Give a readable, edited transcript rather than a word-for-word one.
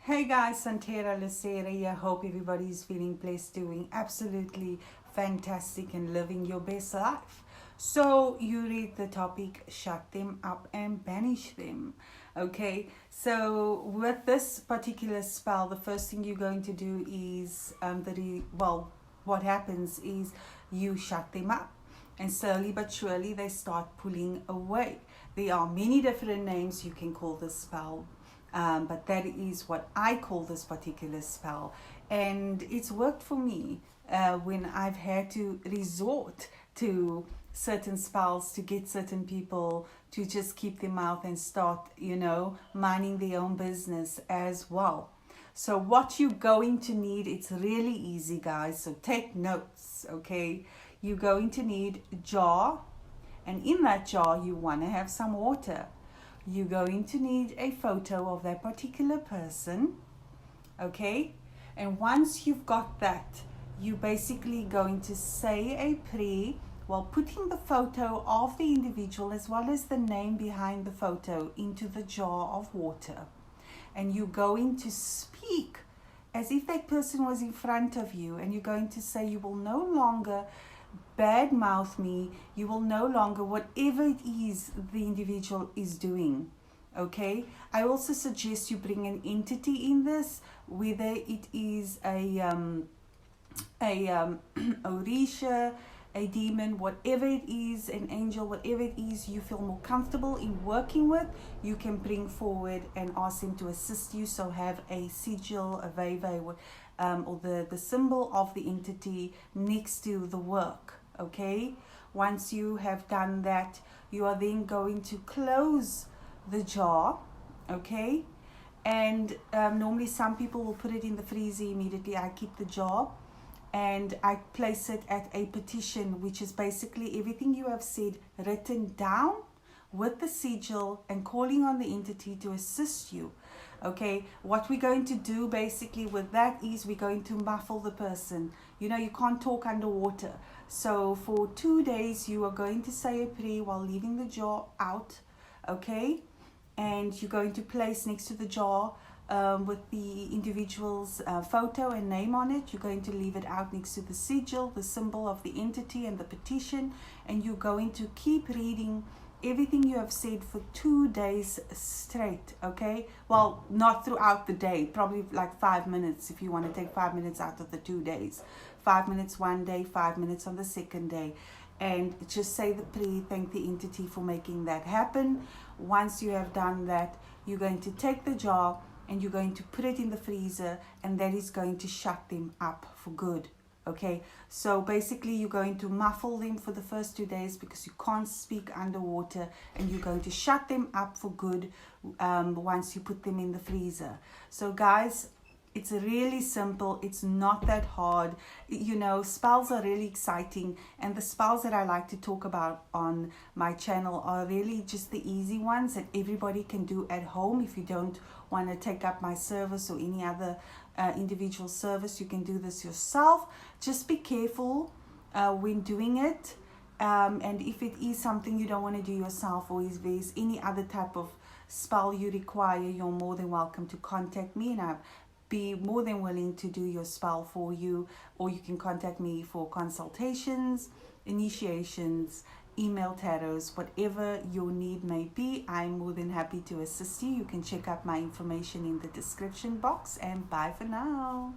Hey guys, Santera Lucera here. Hope everybody's feeling blessed, doing absolutely fantastic and living your best life. So you read the topic, shut them up and banish them. Okay, so with this particular spell, the first thing you're going to do is what happens is you shut them up, and slowly but surely they start pulling away. There are many different names you can call this spell, but that is what I call this particular spell. And it's worked for me when I've had to resort to certain spells to get certain people to just keep their mouth and start, minding their own business as well. So what you're going to need, it's really easy, guys. So take notes, okay? You're going to need a jar, and in that jar you want to have some water. You're going to need a photo of that particular person, okay? And once you've got that, you're basically going to say a prayer while putting the photo of the individual as well as the name behind the photo into the jar of water. And you're going to speak as if that person was in front of you, and you're going to say you will no longer bad mouth me, you will no longer, whatever it is the individual is doing. Okay, I also suggest you bring an entity in this, whether it is a Orisha, a demon, whatever it is, an angel, whatever it is you feel more comfortable in working with, you can bring forward and ask them to assist you. So have a sigil, a veve, or the symbol of the entity next to the work. Okay, once you have done that, you are then going to close the jar. Okay, and normally some people will put it in the freezer immediately. I keep the jar and I place it at a petition, which is basically everything you have said written down with the sigil and calling on the entity to assist you. Okay, what we're going to do basically with that is we're going to muffle the person. You can't talk underwater. So for 2 days, you are going to say a prayer while leaving the jar out. Okay, and you're going to place next to the jar with the individual's photo and name on it. You're going to leave it out next to the sigil, the symbol of the entity, and the petition, and you're going to keep reading everything you have said for 2 days straight. Okay, well, not throughout the day, probably like 5 minutes if you want to take 5 minutes out of the 2 days. 5 minutes one day, 5 minutes on the second day, and just say the prayer, thank the entity for making that happen. Once you have done that, you're going to take the jar and you're going to put it in the freezer, and that is going to shut them up for good. Okay, so basically you're going to muffle them for the first 2 days because you can't speak underwater, and you're going to shut them up for good once you put them in the freezer. So guys, it's really simple. It's not that hard. Spells are really exciting, and the spells that I like to talk about on my channel are really just the easy ones that everybody can do at home. If you don't want to take up my service or any other individual service, you can do this yourself. Just be careful when doing it, and if it is something you don't want to do yourself, or if there's any other type of spell you require, you're more than welcome to contact me, and I'll be more than willing to do your spell for you. Or you can contact me for consultations, initiations, email tarots, whatever your need may be. I'm more than happy to assist you. You can check out my information in the description box, and bye for now.